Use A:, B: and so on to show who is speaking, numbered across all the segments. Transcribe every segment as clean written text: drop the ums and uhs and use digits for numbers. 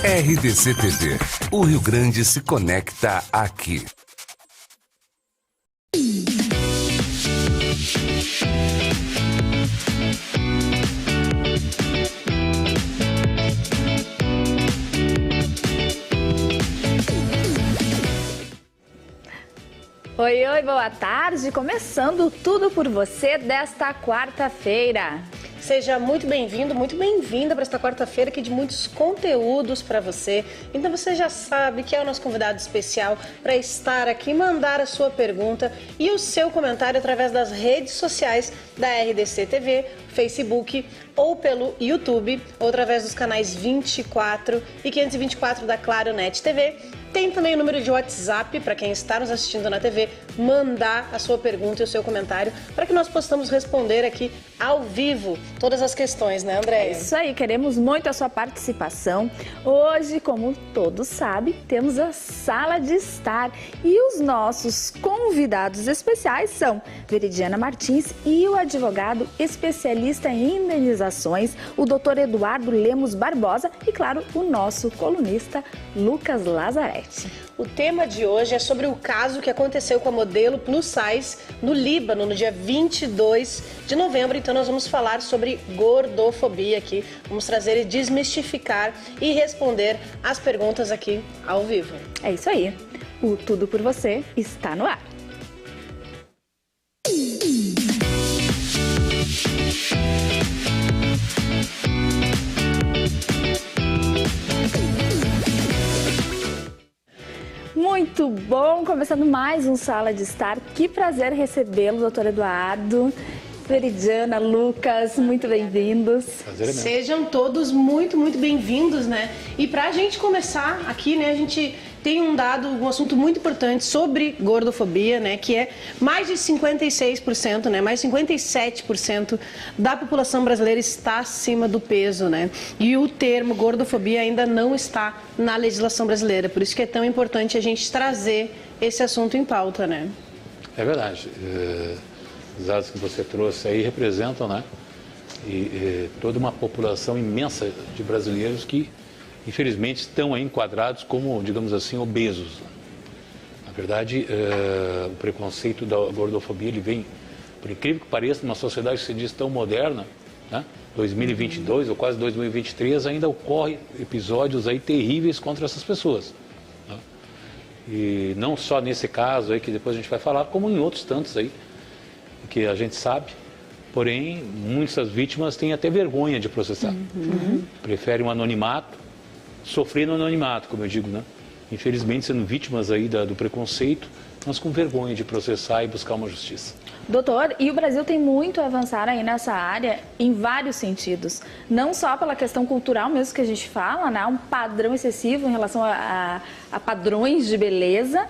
A: RDC TV. O Rio Grande se conecta aqui.
B: Oi, oi, boa tarde. Começando tudo por você desta quarta-feira.
C: Seja muito bem-vindo, muito bem-vinda para esta quarta-feira aqui de muitos conteúdos para você. Então você já sabe que é o nosso convidado especial para estar aqui, mandar a sua pergunta e o seu comentário através das redes sociais da RDC TV, Facebook ou pelo YouTube, ou através dos canais 24 e 524 da Claro Net TV. Tem também o número de WhatsApp para quem está nos assistindo na TV, mandar a sua pergunta e o seu comentário para que nós possamos responder aqui ao vivo todas as questões, né, Andréia?
B: É isso aí, queremos muito a sua participação. Hoje, como todos sabem, temos a Sala de Estar e os nossos convidados especiais são Veridiana Martins e o advogado especialista em indenizações, o Dr. Eduardo Lemos Barbosa e, claro, o nosso colunista Lucas Lazzaretti.
C: O tema de hoje é sobre o caso que aconteceu com a modelo plus size no Líbano, no dia 22 de novembro. Então nós vamos falar sobre gordofobia aqui. Vamos trazer e desmistificar e responder as perguntas aqui ao vivo.
B: É isso aí. O Tudo por Você está no ar. Muito bom, começando mais um Sala de Estar. Que prazer recebê-lo, doutor Eduardo, Veridiana, Lucas, muito bem-vindos.
C: Sejam todos muito, muito bem-vindos, né? E pra gente começar aqui, né, a gente tem um assunto muito importante sobre gordofobia, né, que é mais de 56%, né, mais de 57% da população brasileira está acima do peso, né? E o termo gordofobia ainda não está na legislação brasileira, por isso que é tão importante a gente trazer esse assunto em pauta, né?
D: É verdade. Os dados que você trouxe aí representam, né, toda uma população imensa de brasileiros que infelizmente estão aí enquadrados como, digamos assim, obesos. Na verdade, o preconceito da gordofobia, ele vem, por incrível que pareça, numa sociedade que se diz tão moderna, né? 2022 ou quase 2023, ainda ocorre episódios aí terríveis contra essas pessoas, né? E não só nesse caso aí que depois a gente vai falar, como em outros tantos aí que a gente sabe. Porém, muitas vítimas têm até vergonha de processar. Preferem um anonimato, sofrer no anonimato, como eu digo, né? Infelizmente, sendo vítimas aí do preconceito, mas com vergonha de processar e buscar uma justiça.
B: Doutor, e o Brasil tem muito a avançar aí nessa área em vários sentidos. Não só pela questão cultural mesmo que a gente fala, né? Um padrão excessivo em relação a padrões de beleza.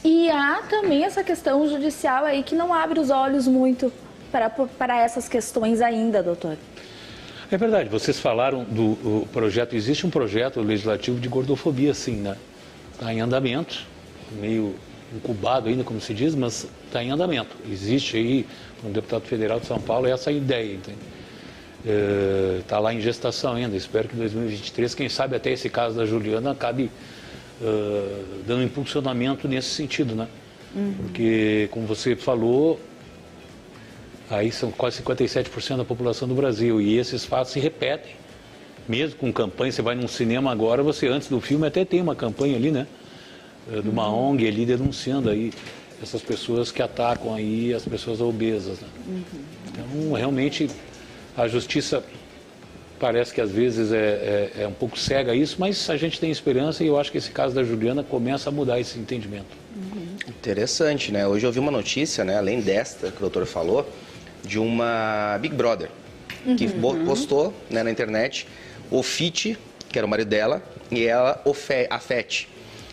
B: E há também essa questão judicial aí que não abre os olhos muito para essas questões ainda, doutor.
D: É verdade, vocês falaram do projeto, existe um projeto legislativo de gordofobia, sim, né? Está em andamento, meio incubado ainda, como se diz, mas está em andamento. Existe aí, um deputado federal de São Paulo, essa ideia, entende? Está lá em gestação ainda, espero que em 2023, quem sabe até esse caso da Juliana acabe dando impulsionamento nesse sentido, né? Porque, como você falou, aí são quase 57% da população do Brasil e esses fatos se repetem, mesmo com campanha. Você vai num cinema agora, você antes do filme até tem uma campanha ali, né, de uma ONG ali denunciando aí essas pessoas que atacam aí as pessoas obesas, né? Então, realmente, a justiça parece que às vezes é um pouco cega a isso, mas a gente tem esperança e eu acho que esse caso da Juliana começa a mudar esse entendimento.
E: Interessante, né? Hoje eu vi uma notícia, né, além desta que o doutor falou, de uma Big Brother, que postou, né, na internet o Fit, que era o marido dela, e ela a Fete.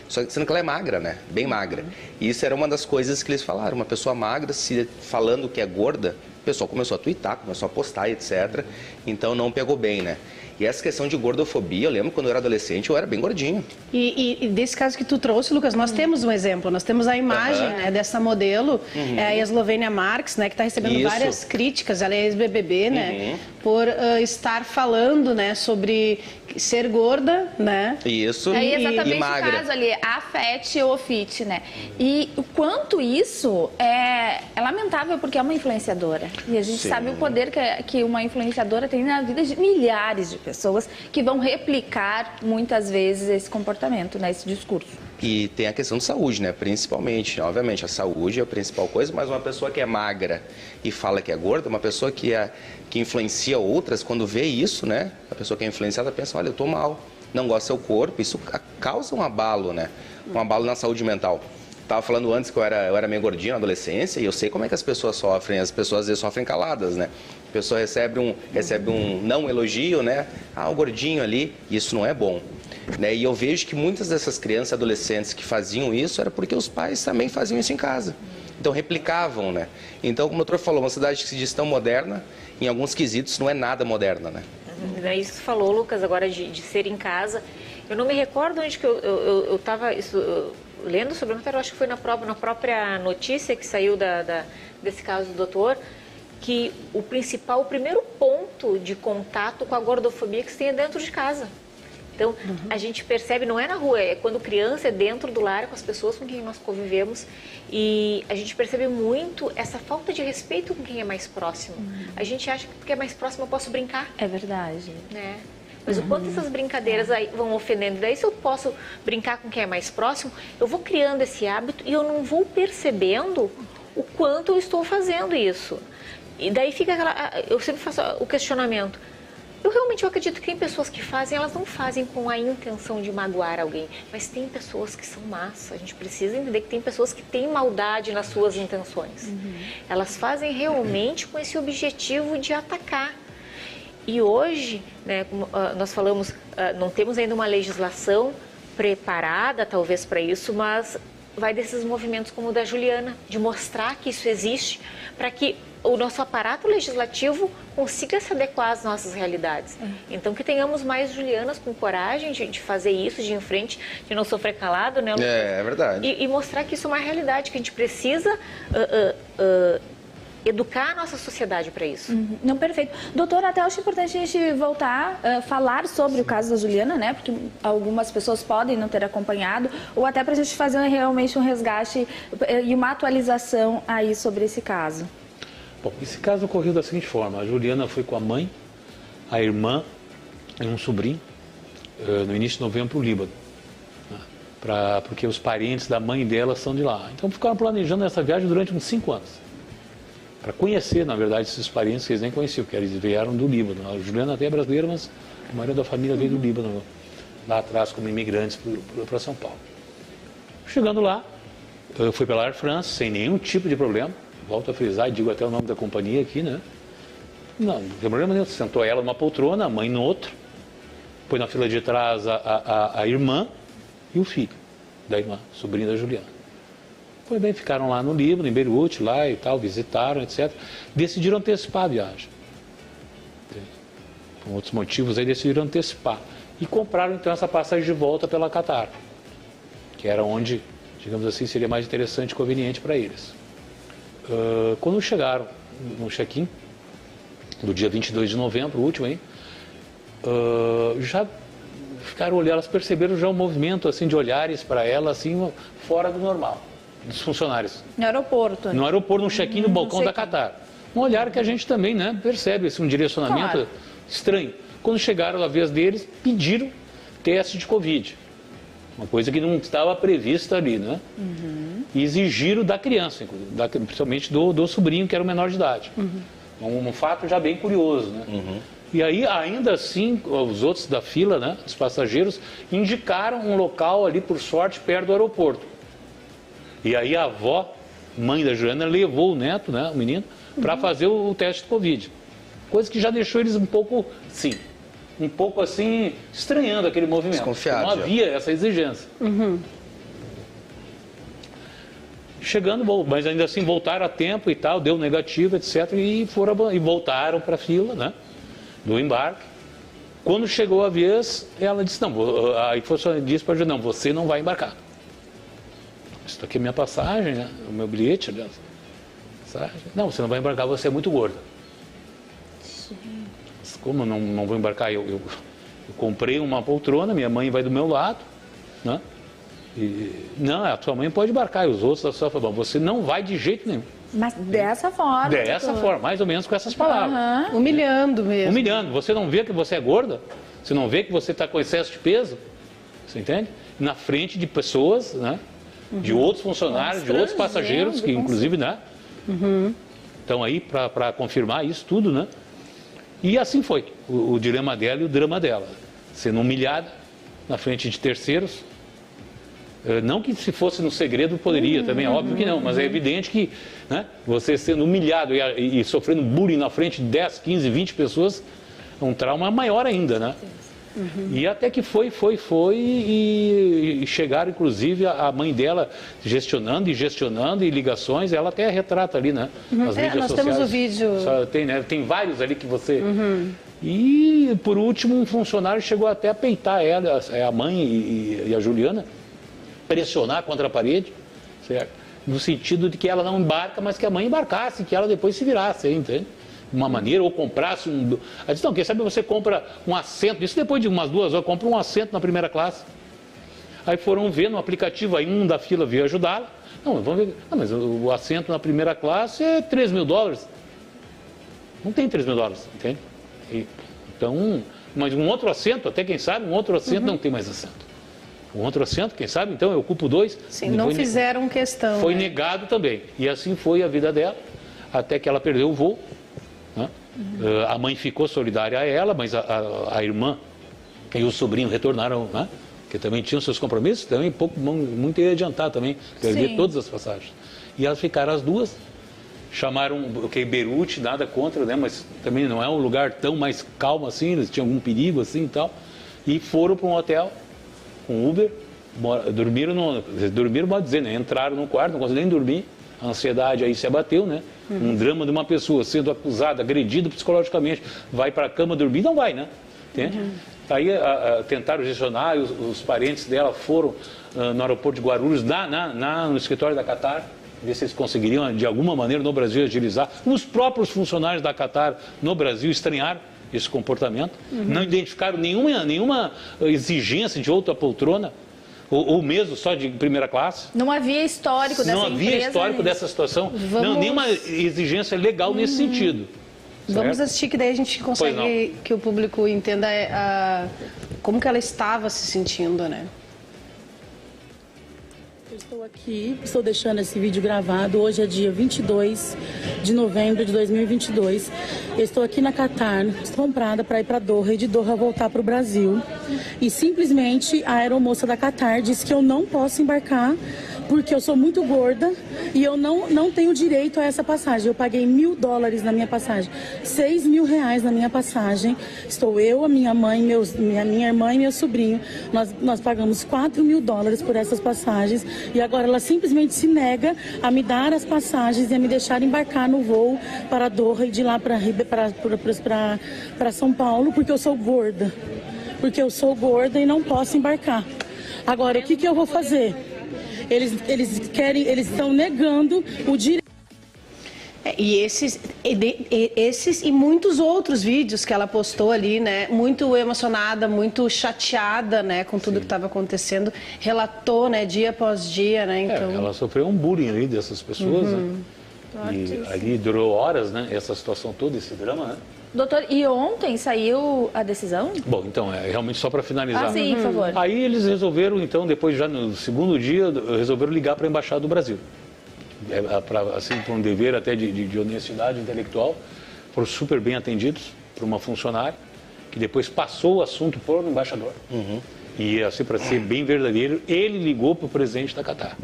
E: Só que sendo que ela é magra, né? Bem magra. E isso era uma das coisas que eles falaram. Uma pessoa magra, se falando que é gorda, o pessoal começou a twittar, começou a postar, etc. Então não pegou bem, né? E essa questão de gordofobia, eu lembro quando eu era adolescente, eu era bem gordinho.
C: E desse caso que tu trouxe, Lucas, nós temos um exemplo. Nós temos a imagem, né, dessa modelo, a Eslovênia Marx, né, que está recebendo várias críticas. Ela é ex-BBB, né? por estar falando, né, sobre ser gorda, né?
E: Isso,
B: É exatamente
E: e magra.
B: o caso ali, a FET ou FIT, né? E o quanto isso é lamentável, porque é uma influenciadora. E a gente
E: Sim.
B: sabe o poder que uma influenciadora tem na vida de milhares de pessoas que vão replicar muitas vezes esse comportamento, né? Esse discurso.
E: E tem a questão de saúde, né? Principalmente, obviamente, a saúde é a principal coisa, mas uma pessoa que é magra e fala que é gorda, uma pessoa que influencia outras, quando vê isso, né? A pessoa que é influenciada pensa, olha, eu tô mal, não gosto do seu corpo, isso causa um abalo, né? Um abalo na saúde mental. Estava falando antes que eu era meio gordinho na adolescência e eu sei como é que as pessoas sofrem, as pessoas às vezes sofrem caladas, né? A pessoa recebe um não elogio, né? Ah, o gordinho ali, isso não é bom. Né? E eu vejo que muitas dessas crianças e adolescentes que faziam isso era porque os pais também faziam isso em casa. Então replicavam, né? Então, como o doutor falou, uma cidade que se diz tão moderna, em alguns quesitos não é nada moderna, né?
F: É isso que falou, Lucas, agora de ser em casa. Eu não me recordo onde que eu estava lendo sobre a matéria, acho que foi na própria notícia que saiu desse caso do doutor, que o primeiro ponto de contato com a gordofobia que se tem é dentro de casa. Então, a gente percebe, não é na rua, é quando criança, é dentro do lar, com as pessoas com quem nós convivemos. E a gente percebe muito essa falta de respeito com quem é mais próximo. A gente acha que porque é mais próximo eu posso brincar.
B: É verdade.
F: Né? Mas o quanto essas brincadeiras aí vão ofendendo. Daí, se eu posso brincar com quem é mais próximo, eu vou criando esse hábito e eu não vou percebendo o quanto eu estou fazendo isso. E daí fica eu sempre faço o questionamento. Eu acredito que tem pessoas que fazem, elas não fazem com a intenção de magoar alguém, mas tem pessoas que são más. A gente precisa entender que tem pessoas que têm maldade nas suas intenções. Elas fazem realmente com esse objetivo de atacar. E hoje, né, como nós falamos, não temos ainda uma legislação preparada, talvez, para isso, mas vai desses movimentos como o da Juliana, de mostrar que isso existe, para que o nosso aparato legislativo consiga se adequar às nossas realidades. Então, que tenhamos mais Julianas com coragem de fazer isso, de ir em frente, de não sofrer calado, né, Lucas?
E: É verdade.
F: E mostrar que isso é uma realidade, que a gente precisa educar a nossa sociedade para isso.
B: Não, perfeito. Doutora, até acho importante a gente voltar a falar sobre o caso da Juliana, né? Porque algumas pessoas podem não ter acompanhado, ou até para a gente fazer realmente um resgate e uma atualização aí sobre esse caso.
D: Bom, esse caso ocorreu da seguinte forma: a Juliana foi com a mãe, a irmã e um sobrinho no início de novembro para o Líbano, né? Porque os parentes da mãe dela são de lá. Então ficaram planejando essa viagem durante uns 5 anos, para conhecer, na verdade, esses parentes que eles nem conheciam, porque eles vieram do Líbano. A Juliana até é brasileira, mas a maioria da família veio do Líbano, lá atrás como imigrantes para São Paulo. Chegando lá, foi pela Air France, sem nenhum tipo de problema. Volto a frisar e digo até o nome da companhia aqui, né? Não tem problema nenhum. Sentou ela numa poltrona, a mãe no outro. Põe na fila de trás a irmã e o filho da irmã, sobrinho da Juliana. Foi bem, ficaram lá no Líbano, em Beirute, lá e tal, visitaram, etc. Decidiram antecipar a viagem. Por outros motivos aí, decidiram antecipar. E compraram, então, essa passagem de volta pela Qatar, que era onde, digamos assim, seria mais interessante e conveniente para eles. Quando chegaram no check-in, do dia 22 de novembro, o último aí, já ficaram olhando, elas perceberam já um movimento assim, de olhares para ela, assim, fora do normal, dos funcionários.
B: No aeroporto, né?
D: No aeroporto, no check-in do balcão da Qatar. Um olhar que a gente também, né, percebe, assim, um direcionamento estranho. Quando chegaram a vez deles, pediram teste de Covid. Uma coisa que não estava prevista ali, né? E exigiram da criança, principalmente do sobrinho, que era o menor de idade. Um fato já bem curioso, né? E aí, ainda assim, os outros da fila, né, os passageiros, indicaram um local ali, por sorte, perto do aeroporto. E aí a avó, mãe da Juliana, levou o neto, né, o menino, para fazer o teste de Covid. Coisa que já deixou eles um pouco, sim, um pouco assim, estranhando aquele movimento.
E: Desconfiado.
D: Não havia essa exigência. Chegando, mas ainda assim voltaram a tempo e tal, deu negativo, etc. E voltaram para a fila, né, do embarque. Quando chegou a vez, ela disse, não, aí disse para a Juliana, não, você não vai embarcar. Isso aqui é minha passagem, né, o meu bilhete, aliás. Não, você não vai embarcar, você é muito gorda. como eu não vou embarcar? Eu comprei uma poltrona, minha mãe vai do meu lado, né? Não, a sua mãe pode embarcar, e os outros da sua família, você não vai de jeito nenhum.
B: Mas dessa forma.
D: Dessa forma, mais ou menos com essas palavras.
C: Humilhando mesmo.
D: Humilhando. Você não vê que você é gorda? Você não vê que você está com excesso de peso? Você entende? Na frente de pessoas, né? De outros funcionários, de outros passageiros, que inclusive, né? Estão aí para confirmar isso tudo, né? E assim foi o dilema dela e o drama dela. Sendo humilhada na frente de terceiros. Não que se fosse no segredo poderia, também é óbvio que não, mas é evidente que, né, você sendo humilhado e sofrendo bullying na frente de 10, 15, 20 pessoas, é um trauma maior ainda, né? E até que foi e chegaram inclusive a mãe dela gestionando e ligações, ela até retrata ali, né? Nas mídias
C: nós
D: sociais.
C: temos o vídeo.
D: Tem vários ali que você... E por último um funcionário chegou até a peitar ela, a mãe e a Juliana, pressionar contra a parede, certo? No sentido de que ela não embarca, mas que a mãe embarcasse, que ela depois se virasse, entende? De uma maneira, ou comprasse um... Ela disse, não, quem sabe você compra um assento, isso depois de umas 2 horas, compra um assento na primeira classe. Aí foram ver no aplicativo, aí um da fila veio ajudá-la. Não, vamos ver, mas o assento na primeira classe é $3.000. Não tem $3.000, entende? Então, mas um outro assento, até quem sabe, um outro assento não tem mais assento. Um outro assento, quem sabe, então eu ocupo 2.
C: Sim, não fizeram questão.
D: Foi negado também. E assim foi a vida dela, até que ela perdeu o voo. Né? A mãe ficou solidária a ela, mas a irmã e o sobrinho retornaram, né? Que também tinham seus compromissos, também muito ia adiantar também, perder todas as passagens. E elas ficaram as duas, chamaram Beirute, nada contra, né? Mas também não é um lugar tão mais calmo assim, eles tinham algum perigo assim e tal, e foram para um hotel com Uber, dormiram, pode dizer, né? Entraram no quarto, não conseguiram nem dormir, a ansiedade aí se abateu, né? Um drama de uma pessoa sendo acusada, agredida psicologicamente, vai para a cama dormir, não vai, né? Aí tentaram gestionar, os parentes dela foram no aeroporto de Guarulhos, no escritório da Qatar, ver se eles conseguiriam, de alguma maneira, no Brasil, agilizar. Os próprios funcionários da Qatar no Brasil estranharam esse comportamento, não identificaram nenhuma exigência de outra poltrona, ou mesmo só de primeira classe.
B: Não havia histórico dessa empresa. Não havia histórico
D: dessa situação, nenhuma exigência legal nesse sentido.
C: Vamos assistir, que daí a gente consegue que o público entenda como que ela estava se sentindo, né?
G: Eu estou aqui, estou deixando esse vídeo gravado. Hoje é dia 22 de novembro de 2022. Eu estou aqui na Qatar, estou comprada para ir para Doha e de Doha voltar para o Brasil. E simplesmente a aeromoça da Qatar disse que eu não posso embarcar porque eu sou muito gorda e eu não tenho direito a essa passagem. Eu paguei $1.000 na minha passagem, R$6.000 na minha passagem. Estou eu, a minha mãe, minha irmã e meu sobrinho. Nós pagamos $4.000 por essas passagens e agora ela simplesmente se nega a me dar as passagens e a me deixar embarcar no voo para Doha e de lá para São Paulo, porque eu sou gorda. Porque eu sou gorda e não posso embarcar. Agora, o que eu vou fazer? Eles estão negando o direito.
C: E esses e muitos outros vídeos que ela postou ali, né? Muito emocionada, muito chateada, né? Com tudo que estava acontecendo. Relatou, né? Dia após dia, né? Então...
D: ela sofreu um bullying ali dessas pessoas, né? E ali durou horas, né? Essa situação toda, esse drama, né?
B: Doutor, e ontem saiu a decisão?
D: Bom, então, realmente só para finalizar.
B: Sim, por favor.
D: Aí eles resolveram, então, depois já no segundo dia, resolveram ligar para a Embaixada do Brasil. Assim, por um dever até de honestidade intelectual, foram super bem atendidos por uma funcionária, que depois passou o assunto para o embaixador. E, assim, para ser bem verdadeiro, ele ligou para o presidente da Qatar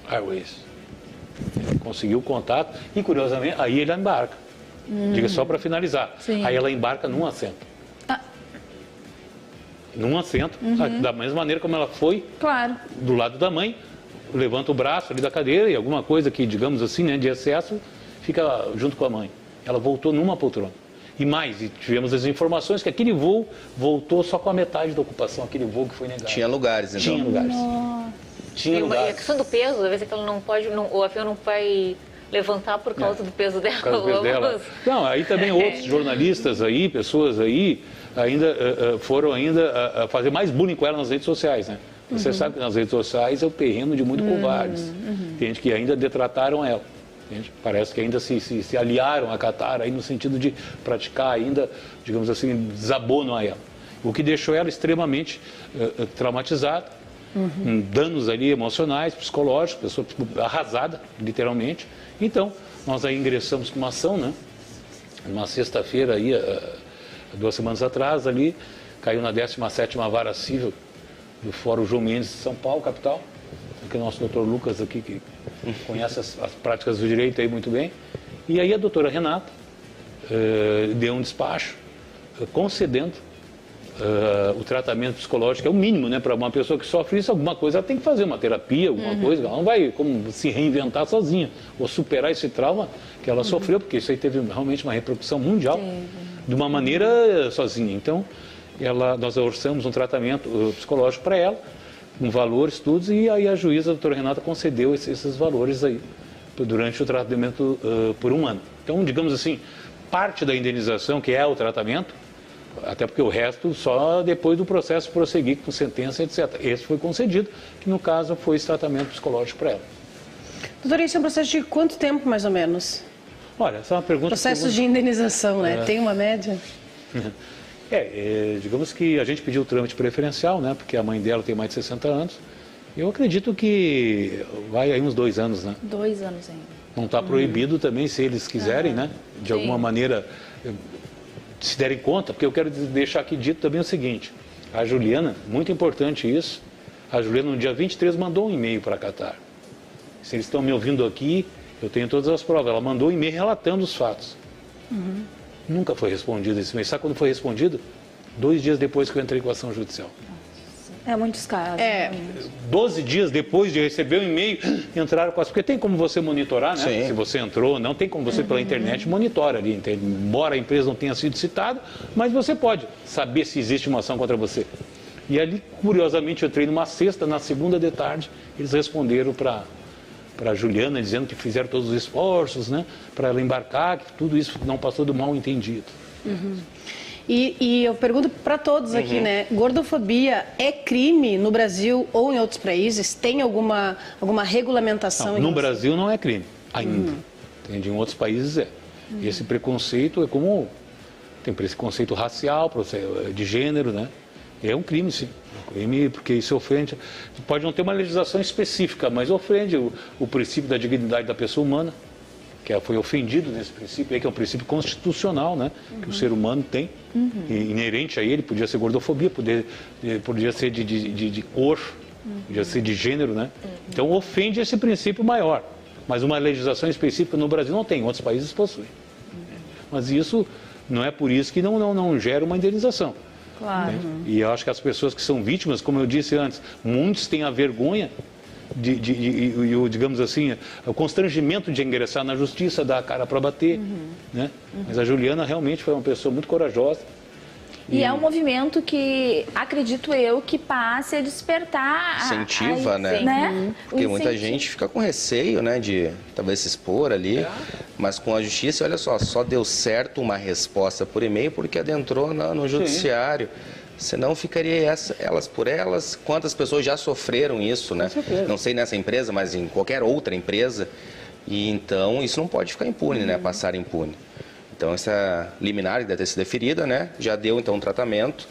D: Airways. Conseguiu o contato e, curiosamente, aí ele embarca. Diga só para finalizar.
B: Sim.
D: Aí ela embarca num assento. Num assento, da mesma maneira como ela foi do lado da mãe, levanta o braço ali da cadeira e alguma coisa que, digamos assim, né, de excesso, fica junto com a mãe. Ela voltou numa poltrona. E mais, tivemos as informações que aquele voo voltou só com a metade da ocupação, aquele voo que foi negado.
E: Tinha lugares, então.
D: Tinha lugares. Tinha lugares.
F: E a questão do peso, às vezes que ela não pode, o avião não vai levantar por causa do peso dela.
D: Por causa do peso dela. Não, aí também outros jornalistas aí, pessoas aí, ainda foram ainda fazer mais bullying com ela nas redes sociais, né? Você sabe que nas redes sociais é o terreno de muito covardes. Tem gente que ainda detrataram ela. Parece que ainda se aliaram a Qatar aí no sentido de praticar ainda, digamos assim, desabono a ela. O que deixou ela extremamente traumatizada, com danos ali emocionais, psicológicos, pessoa arrasada, literalmente. Então, nós aí ingressamos com uma ação, né? Uma sexta-feira aí, 2 semanas atrás ali, caiu na 17ª Vara Civil do Fórum João Mendes de São Paulo, capital. Aqui o nosso doutor Lucas aqui, que conhece as práticas do direito aí muito bem. E aí a doutora Renata deu um despacho concedendo o tratamento psicológico, é o mínimo, né? Para uma pessoa que sofre isso, alguma coisa ela tem que fazer, uma terapia, alguma coisa. Ela não vai como se reinventar sozinha, ou superar esse trauma que ela sofreu, porque isso aí teve realmente uma repercussão mundial, de uma maneira sozinha. Então, nós orçamos um tratamento psicológico para ela, com valores, estudos, e aí a juíza, a doutora Renata, concedeu esses valores aí durante o tratamento por 1 ano. Então, digamos assim, parte da indenização, que é o tratamento, até porque o resto só depois do processo prosseguir com sentença, etc. Esse foi concedido, que no caso foi esse tratamento psicológico para ela.
C: Doutora, isso é um processo de quanto tempo, mais ou menos?
D: Olha, essa é uma pergunta...
C: Processos de indenização, né? Tem uma média?
D: Digamos que a gente pediu o trâmite preferencial, né? Porque a mãe dela tem mais de 60 anos. Eu acredito que vai aí uns 2 anos, né?
B: 2 anos ainda.
D: Não está proibido também, se eles quiserem, né? De alguma maneira, se derem conta, porque eu quero deixar aqui dito também o seguinte, a Juliana, muito importante isso, a Juliana no dia 23 mandou um e-mail para a Qatar. Se eles estão me ouvindo aqui, eu tenho todas as provas, ela mandou um e-mail relatando os fatos. Nunca foi respondido esse e-mail. Sabe quando foi respondido? 2 dias depois que eu entrei com a ação judicial.
B: É muitos casos.
D: 12 dias depois de receber o e-mail, entraram com as... Porque tem como você monitorar, né?
E: Sim.
D: Se você entrou, não tem como você pela internet monitora ali. Embora a empresa não tenha sido citada, mas você pode saber se existe uma ação contra você. E ali, curiosamente, eu entrei numa sexta, na segunda de tarde, eles responderam para a Juliana, dizendo que fizeram todos os esforços, né? Para ela embarcar, que tudo isso não passou do mal entendido.
C: E eu pergunto para todos aqui, né? Gordofobia é crime no Brasil ou em outros países? Tem alguma regulamentação?
D: Não, no Brasil não é crime, ainda. Entende? Em outros países é. Esse preconceito é como... Tem preconceito racial, de gênero, né? É um crime, sim. Um crime porque isso ofende... Pode não ter uma legislação específica, mas ofende o princípio da dignidade da pessoa humana, que foi ofendido nesse princípio, que é um princípio constitucional, né? Que o ser humano tem, e inerente a ele, podia ser gordofobia, podia ser de cor, podia ser de gênero, né? Então ofende esse princípio maior, mas uma legislação específica no Brasil não tem, outros países possuem. Mas isso não é por isso que não gera uma indenização.
B: Claro.
D: Né? E eu acho que as pessoas que são vítimas, como eu disse antes, muitos têm a vergonha digamos assim, o constrangimento de ingressar na justiça, dar a cara para bater, né? Mas a Juliana realmente foi uma pessoa muito corajosa.
B: E é um movimento que, acredito eu, que passe a despertar...
E: Incentiva, né? Porque muita gente fica com receio, né, de talvez se expor ali, mas com a justiça, olha só deu certo uma resposta por e-mail porque adentrou no judiciário. Senão ficaria elas por elas. Quantas pessoas já sofreram isso, né? Não sei nessa empresa, mas em qualquer outra empresa. E então isso não pode ficar impune, né? Passar impune. Então essa liminar que deve ter sido deferida, né? Já deu então um tratamento,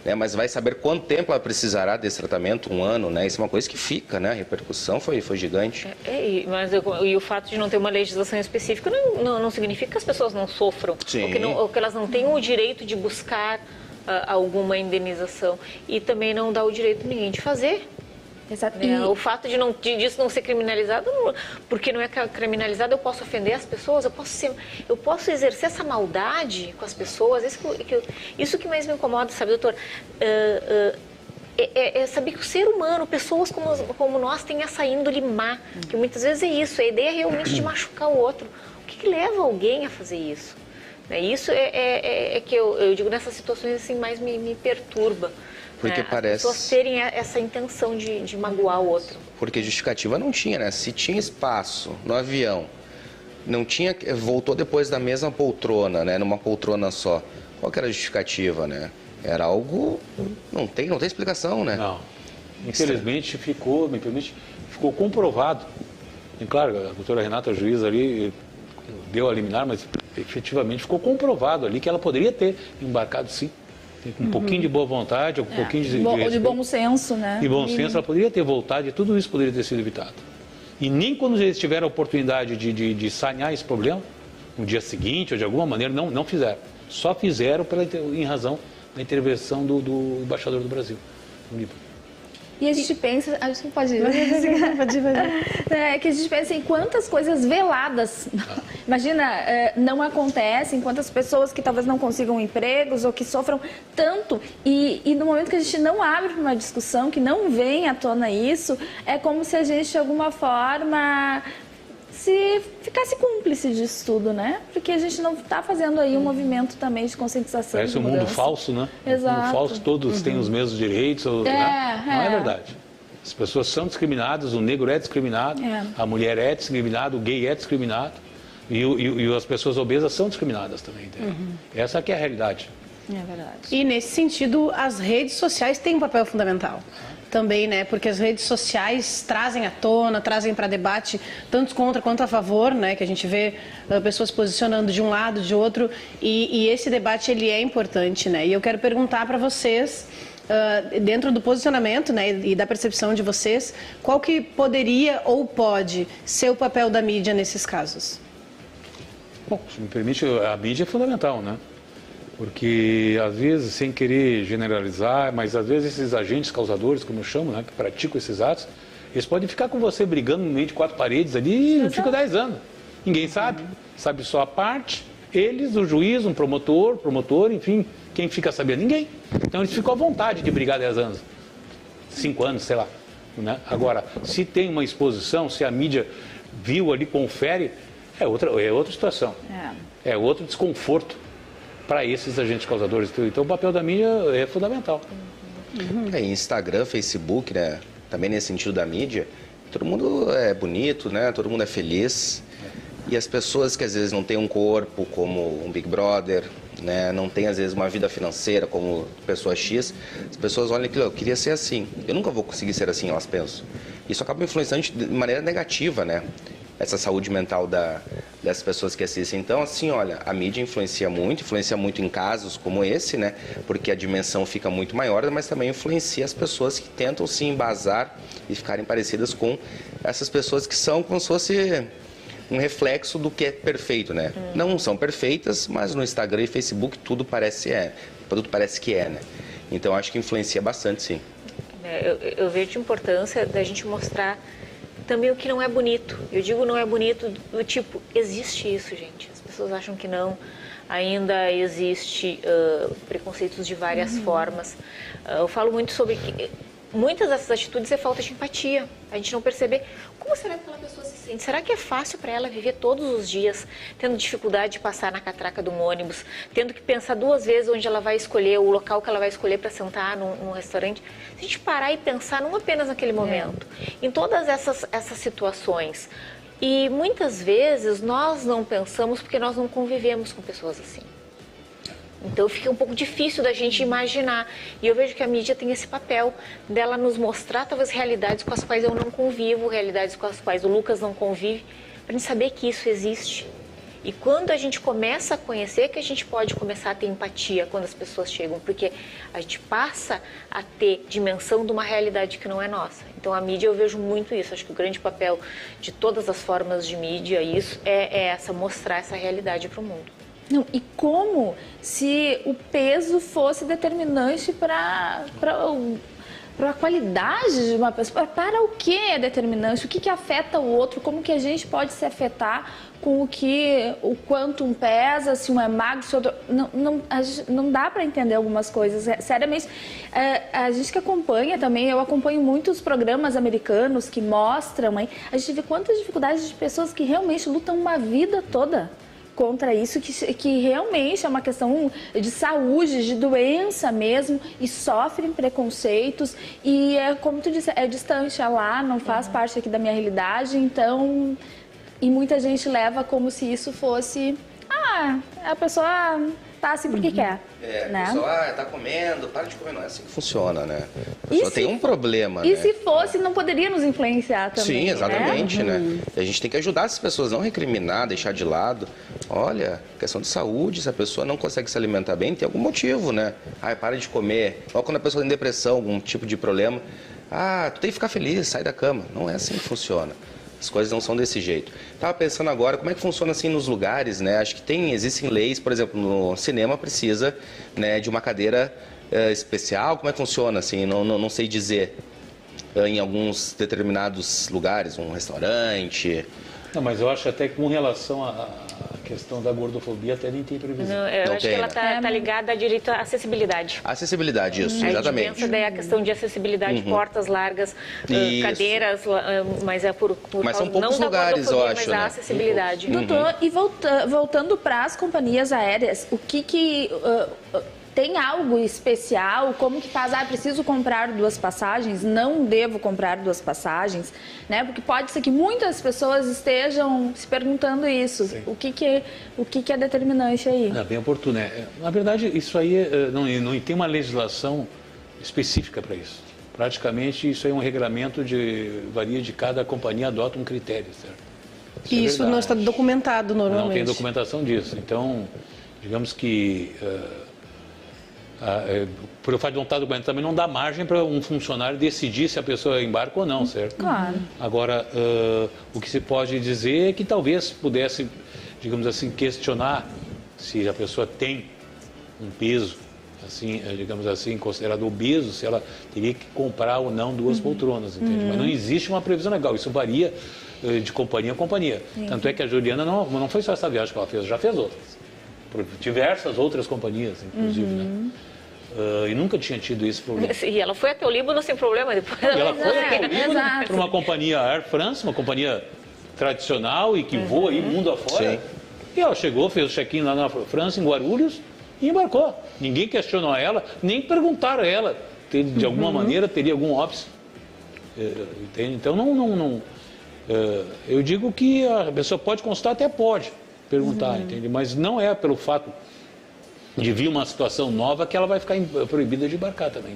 E: né? Mas vai saber quanto tempo ela precisará desse tratamento, 1 ano, né? Isso é uma coisa que fica, né? A repercussão foi gigante.
F: Mas o fato de não ter uma legislação específica não significa que as pessoas não sofram. Ou que elas não tenham o direito de buscar alguma indenização, e também não dá o direito de ninguém de fazer.
B: Exato.
F: O fato disso não ser criminalizado, porque não é criminalizado, eu posso ofender as pessoas, eu posso exercer essa maldade com as pessoas. Isso que mais me incomoda, sabe, doutor? É saber que o ser humano, pessoas como nós, tem essa índole má, que muitas vezes é isso, a ideia realmente de machucar o outro. O que leva alguém a fazer isso? Isso é que eu digo, nessas situações assim, mais me perturba.
E: Porque parece...
F: As pessoas terem essa intenção de magoar o outro.
E: Porque justificativa não tinha, né? Se tinha espaço no avião não tinha, voltou depois da mesma poltrona, né? Numa poltrona só. Qual que era a justificativa, né? Era algo... Não tem explicação, né?
D: Não. Infelizmente ficou comprovado. E claro, a doutora Renata, a juíza ali, deu a liminar, mas efetivamente ficou comprovado ali que ela poderia ter embarcado sim. Com um pouquinho de boa vontade, com um pouquinho
B: de bom senso, né?
D: De bom senso, ela poderia ter voltado e tudo isso poderia ter sido evitado. E nem quando eles tiveram a oportunidade de sanear esse problema, no dia seguinte ou de alguma maneira, não fizeram. Só fizeram em razão da intervenção do embaixador do Brasil no Líbano.
B: E a gente pensa, a gente pode ir. Que a gente pensa em quantas coisas veladas, imagina, não acontecem, quantas pessoas que talvez não consigam empregos ou que sofram tanto, e no momento que a gente não abre para uma discussão, que não vem à tona isso, é como se a gente de alguma forma se ficasse cúmplice disso tudo, né? Porque a gente não está fazendo aí um movimento também de conscientização.
D: Parece um mundo falso, né?
B: Exato.
D: Um mundo falso, todos têm os mesmos direitos. Né? Não é verdade. As pessoas são discriminadas, o negro é discriminado, a mulher é discriminada, o gay é discriminado e as pessoas obesas são discriminadas também. Essa que é a realidade.
B: É verdade.
C: E nesse sentido, as redes sociais têm um papel fundamental. Também, né? Porque as redes sociais trazem à tona, trazem para debate, tanto contra quanto a favor, né? Que a gente vê pessoas posicionando de um lado, de outro, e esse debate, ele é importante, né? E eu quero perguntar para vocês, dentro do posicionamento, né, e da percepção de vocês, qual que poderia ou pode ser o papel da mídia nesses casos?
D: Bom, se me permite, a mídia é fundamental, né? Porque, às vezes, sem querer generalizar, mas às vezes esses agentes causadores, como eu chamo, né, que praticam esses atos, eles podem ficar com você brigando no meio de 4 paredes ali e fica 10 anos. Ninguém sabe. Sabe só a parte, eles, o juiz, um promotor, enfim, quem fica sabendo? Ninguém. Então eles ficam à vontade de brigar 10 anos, 5 anos, sei lá. Né? Agora, se tem uma exposição, se a mídia viu ali, confere, é outra situação. É outro desconforto para esses agentes causadores. Então o papel da mídia é fundamental.
E: Instagram, Facebook, né? Também nesse sentido da mídia, todo mundo é bonito, né? Todo mundo é feliz. E as pessoas que às vezes não têm um corpo como um Big Brother, né? Não tem às vezes uma vida financeira como pessoa X, as pessoas olham aquilo, eu queria ser assim, eu nunca vou conseguir ser assim, elas pensam. Isso acaba influenciando de maneira negativa, né? Essa saúde mental dessas pessoas que assistem. Então, assim, olha, a mídia influencia muito em casos como esse, né? Porque a dimensão fica muito maior, mas também influencia as pessoas que tentam se embasar e ficarem parecidas com essas pessoas que são como se fosse um reflexo do que é perfeito, né? Não são perfeitas, mas no Instagram e Facebook tudo parece que é, né? Então, acho que influencia bastante, sim.
F: Eu vejo a importância da gente mostrar também o que não é bonito. Eu digo não é bonito do tipo, existe isso, gente. As pessoas acham que não. Ainda existe preconceitos de várias formas. Eu falo muito sobre que muitas dessas atitudes é falta de empatia. A gente não perceber como será que aquela pessoa se sente. Será que é fácil para ela viver todos os dias tendo dificuldade de passar na catraca de um ônibus, tendo que pensar 2 vezes onde ela vai escolher, o local que ela vai escolher para sentar num restaurante? Se a gente parar e pensar, não apenas naquele momento, em todas essas situações. E muitas vezes nós não pensamos porque nós não convivemos com pessoas assim. Então fica um pouco difícil da gente imaginar. E eu vejo que a mídia tem esse papel dela nos mostrar talvez realidades com as quais eu não convivo, realidades com as quais o Lucas não convive, para a gente saber que isso existe. E quando a gente começa a conhecer, que a gente pode começar a ter empatia quando as pessoas chegam, porque a gente passa a ter dimensão de uma realidade que não é nossa. Então a mídia, eu vejo muito isso. Acho que o grande papel de todas as formas de mídia é mostrar essa realidade para o mundo.
B: Não, e como se o peso fosse determinante para a qualidade de uma pessoa? Para o que é determinante? O que afeta o outro? Como que a gente pode se afetar com o quanto um pesa, se um é magro, se o outro... Não dá para entender algumas coisas. Seriamente, a gente que acompanha também, eu acompanho muitos programas americanos que mostram, a gente vê quantas dificuldades de pessoas que realmente lutam uma vida toda contra isso, que realmente é uma questão de saúde, de doença mesmo, e sofrem preconceitos, e como tu disse, é distante, é lá, não faz parte aqui da minha realidade, então E muita gente leva como se isso fosse... a pessoa tá assim porque quer. Né?
E: A pessoa tá comendo, para de comer. Não é assim que funciona, né? A pessoa tem um problema,
B: E
E: né?
B: se fosse, não poderia nos influenciar também,
E: Sim, exatamente, né? E a gente tem que ajudar essas pessoas, não recriminar, deixar de lado. Olha, questão de saúde, se a pessoa não consegue se alimentar bem, tem algum motivo, né? Para de comer. Ou quando a pessoa tem depressão, algum tipo de problema. Tu tem que ficar feliz, sai da cama. Não é assim que funciona. As coisas não são desse jeito. Estava pensando agora como é que funciona assim nos lugares, né? Acho que existem leis, por exemplo, no cinema precisa, né, de uma cadeira especial. Como é que funciona assim? Não sei dizer. Em alguns determinados lugares, um restaurante.
D: Não, mas eu acho até que com relação à questão da gordofobia até nem tem previsão.
F: Não, eu acho que ela está ligada a direito à acessibilidade.
E: Acessibilidade, isso, exatamente.
F: A gente pensa daí a questão de acessibilidade, portas largas, cadeiras, mas é por
E: mas são
F: causa,
E: poucos
F: não
E: lugares,
F: da
E: eu
F: gordofobia,
E: acho,
F: mas
E: né?
F: a acessibilidade.
B: Doutor, e voltando para as companhias aéreas, o que tem algo especial? Como que faz? Preciso comprar 2 passagens? Não devo comprar 2 passagens? Né? Porque pode ser que muitas pessoas estejam se perguntando isso.
D: Sim.
B: O que é determinante aí?
D: É bem oportuno. Na verdade, isso aí não tem uma legislação específica para isso. Praticamente, isso aí é um regramento varia de cada companhia, adota um critério, certo?
C: Isso não está documentado normalmente.
D: Não tem documentação disso. Então, digamos que... por o fato de não estar documentado também não dá margem para um funcionário decidir se a pessoa embarca ou não, certo?
B: Claro.
D: Agora, o que se pode dizer é que talvez pudesse, digamos assim, questionar se a pessoa tem um peso, assim, digamos assim, considerado obeso, se ela teria que comprar ou não 2 poltronas, entende? Mas não existe uma previsão legal, isso varia de companhia a companhia. Tanto é que a Juliana não foi só essa viagem que ela fez, já fez outras. Por diversas outras companhias, inclusive, né? E nunca tinha tido esse problema.
F: E ela foi até o Líbano sem problema depois.
D: Ela foi até o Líbano para uma companhia Air France, uma companhia tradicional e que voa aí mundo afora.
E: Sim.
D: E ela chegou, fez o check-in lá na França, em Guarulhos, e embarcou. Ninguém questionou ela, nem perguntaram a ela. De alguma maneira teria algum óbice. Entende? Então, eu digo que a pessoa pode consultar, até pode perguntar, entende? Mas não é pelo fato de vir uma situação nova que ela vai ficar proibida de embarcar também,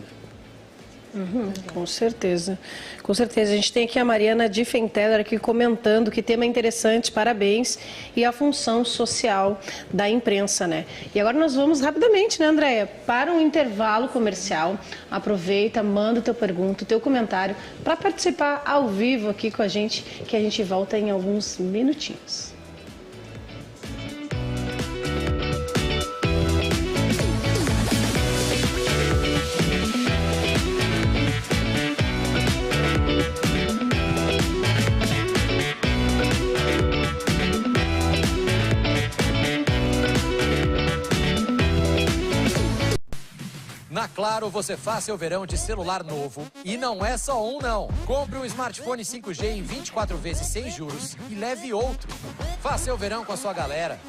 D: né?
C: Com certeza. Com certeza. A gente tem aqui a Mariana Diffenteller aqui comentando que tema interessante, parabéns, e a função social da imprensa, né? E agora nós vamos rapidamente, né, Andréia, para um intervalo comercial. Aproveita, manda tua pergunta, teu comentário para participar ao vivo aqui com a gente, que a gente volta em alguns minutinhos.
H: Na Claro, você faz seu verão de celular novo. E não é só um, não. Compre um smartphone 5G em 24 vezes sem juros e leve outro. Faça seu verão com a sua galera.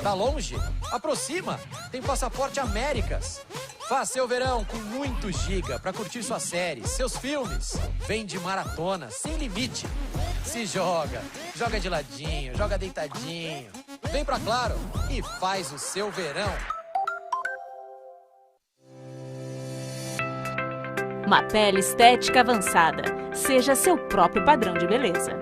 H: Tá longe? Aproxima! Tem Passaporte Américas. Faça seu verão com muito giga para curtir suas séries, seus filmes. Vem de maratona, sem limite. Se joga, joga de ladinho, joga deitadinho. Vem pra Claro e faz o seu verão.
I: Uma pele estética avançada. Seja seu próprio padrão de beleza.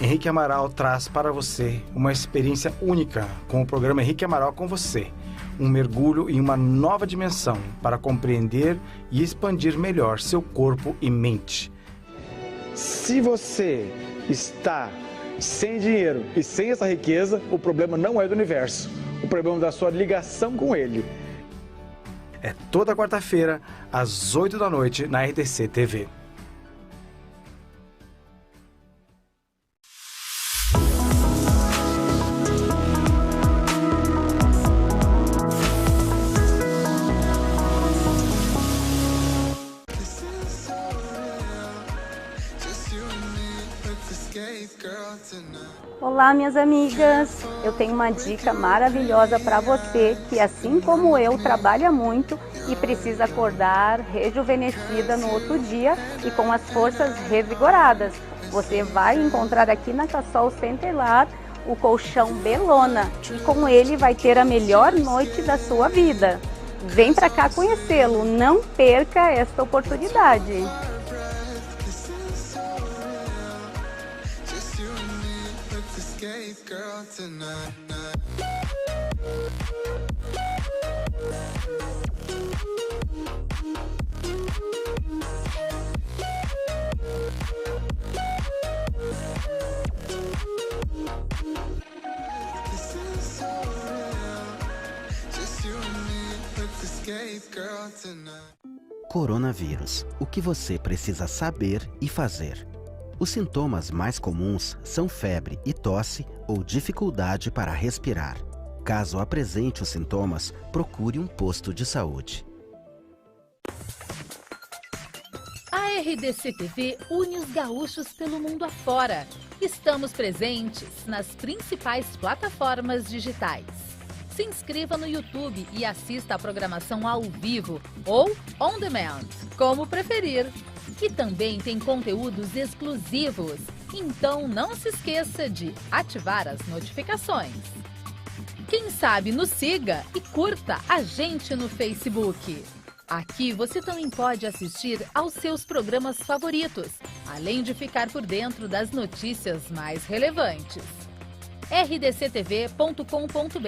J: Henrique Amaral traz para você uma experiência única com o programa Henrique Amaral com você. Um mergulho em uma nova dimensão para compreender e expandir melhor seu corpo e mente.
K: Se você está sem dinheiro e sem essa riqueza, o problema não é do universo. O problema é da sua ligação com ele.
J: É toda quarta-feira, às 8 da noite, na RTC TV.
L: Olá, minhas amigas! Eu tenho uma dica maravilhosa para você que, assim como eu, trabalha muito e precisa acordar rejuvenescida no outro dia e com as forças revigoradas. Você vai encontrar aqui na Cassol Centelar o colchão Belona e com ele vai ter a melhor noite da sua vida. Vem para cá conhecê-lo, não perca esta oportunidade.
M: Coronavírus. O que você precisa saber e fazer? Os sintomas mais comuns são febre e tosse ou dificuldade para respirar. Caso apresente os sintomas, procure um posto de saúde.
N: A RDC TV une os gaúchos pelo mundo afora. Estamos presentes nas principais plataformas digitais. Se inscreva no YouTube e assista a programação ao vivo ou on demand, como preferir. E também tem conteúdos exclusivos, então não se esqueça de ativar as notificações. Quem sabe nos siga e curta a gente no Facebook. Aqui você também pode assistir aos seus programas favoritos, além de ficar por dentro das notícias mais relevantes. rdctv.com.br